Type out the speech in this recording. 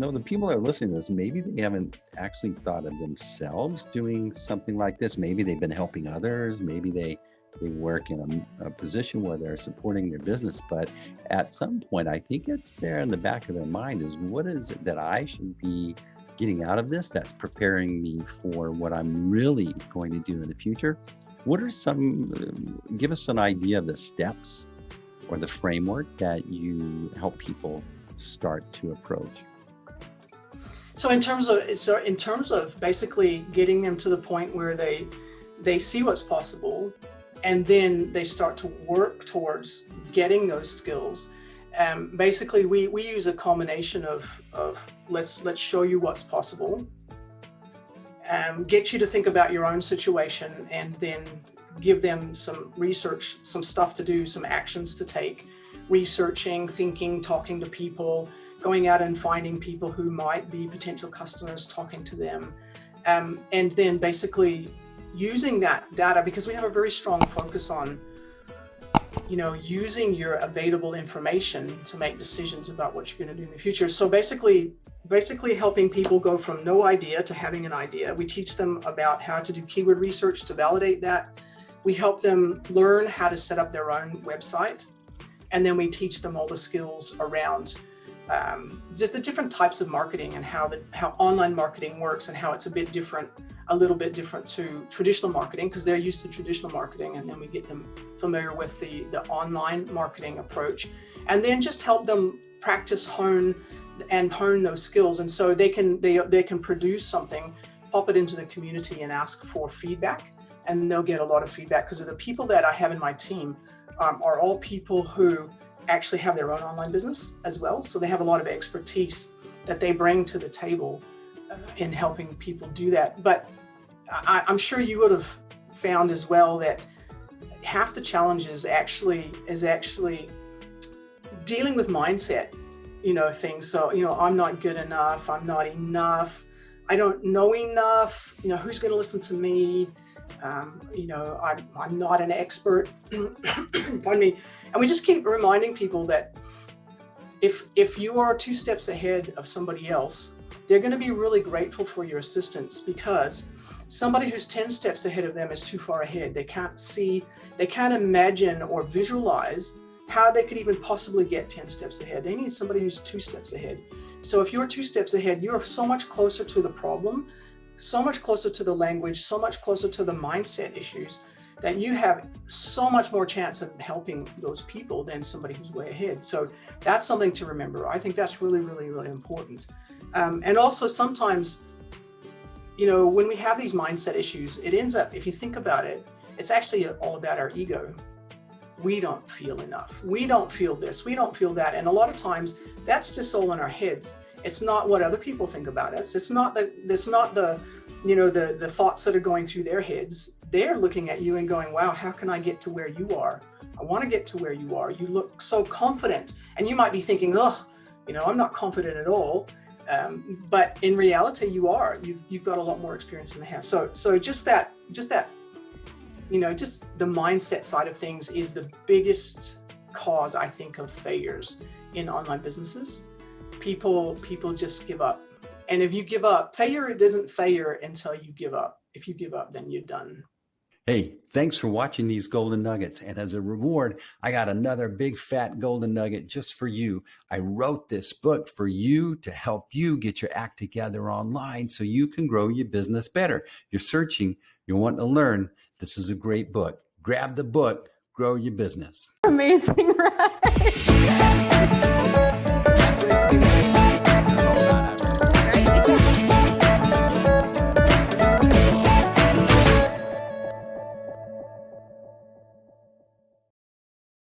the people that are listening to this, maybe they haven't actually thought of themselves doing something like this. Maybe they've been helping others. Maybe they work in a position where they're supporting their business. But at some point, I think it's there in the back of their mind is, what is it that I should be getting out of this that's preparing me for what I'm really going to do in the future? What are give us an idea of the steps or the framework that you help people start to approach? So in terms of basically getting them to the point where they see what's possible, and then they start to work towards getting those skills. Basically, we use a combination of let's show you what's possible, get you to think about your own situation, and then give them some research, some stuff to do, some actions to take, researching, thinking, talking to people, going out and finding people who might be potential customers, talking to them, and then basically using that data, because we have a very strong focus on, using your available information to make decisions about what you're going to do in the future. So basically helping people go from no idea to having an idea. We teach them about how to do keyword research to validate that. We help them learn how to set up their own website. And then we teach them all the skills around just the different types of marketing and how online marketing works, and how it's a little bit different to traditional marketing, because they're used to traditional marketing. And then we get them familiar with the online marketing approach, and then just help them practice, hone those skills. And so they can produce something, pop it into the community and ask for feedback, and they'll get a lot of feedback, because of the people that I have in my team are all people who actually have their own online business as well. So they have a lot of expertise that they bring to the table in helping people do that. But I'm sure you would have found as well that half the challenge is actually dealing with mindset, things. So, I'm not good enough, I'm not enough, I don't know enough, who's going to listen to me? I'm not an expert. Pardon me. And we just keep reminding people that if you are 2 steps ahead of somebody else, they're going to be really grateful for your assistance, because somebody who's 10 steps ahead of them is too far ahead. They can't imagine or visualize how they could even possibly get 10 steps ahead. They need somebody who's 2 steps ahead. So if you're 2 steps ahead, you're so much closer to the problem, so much closer to the language, so much closer to the mindset issues, that you have so much more chance of helping those people than somebody who's way ahead. So that's something to remember. I think that's really, really, really important. And also sometimes, when we have these mindset issues, it ends up, if you think about it, it's actually all about our ego. We don't feel enough. We don't feel this. We don't feel that. And a lot of times that's just all in our heads. It's not what other people think about us. It's not the thoughts that are going through their heads. They're looking at you and going, wow, how can I get to where you are? I want to get to where you are. You look so confident. And you might be thinking, I'm not confident at all. But in reality, you are. You've got a lot more experience than they have. So just that, just the mindset side of things is the biggest cause, I think, of failures in online businesses. People just give up. And if you give up, failure doesn't failure until you give up. If you give up, then you're done. Hey, thanks for watching these golden nuggets. And as a reward, I got another big fat golden nugget just for you. I wrote this book for you to help you get your act together online so you can grow your business better. You're searching, you want to learn. This is a great book. Grab the book, grow your business. Amazing, right?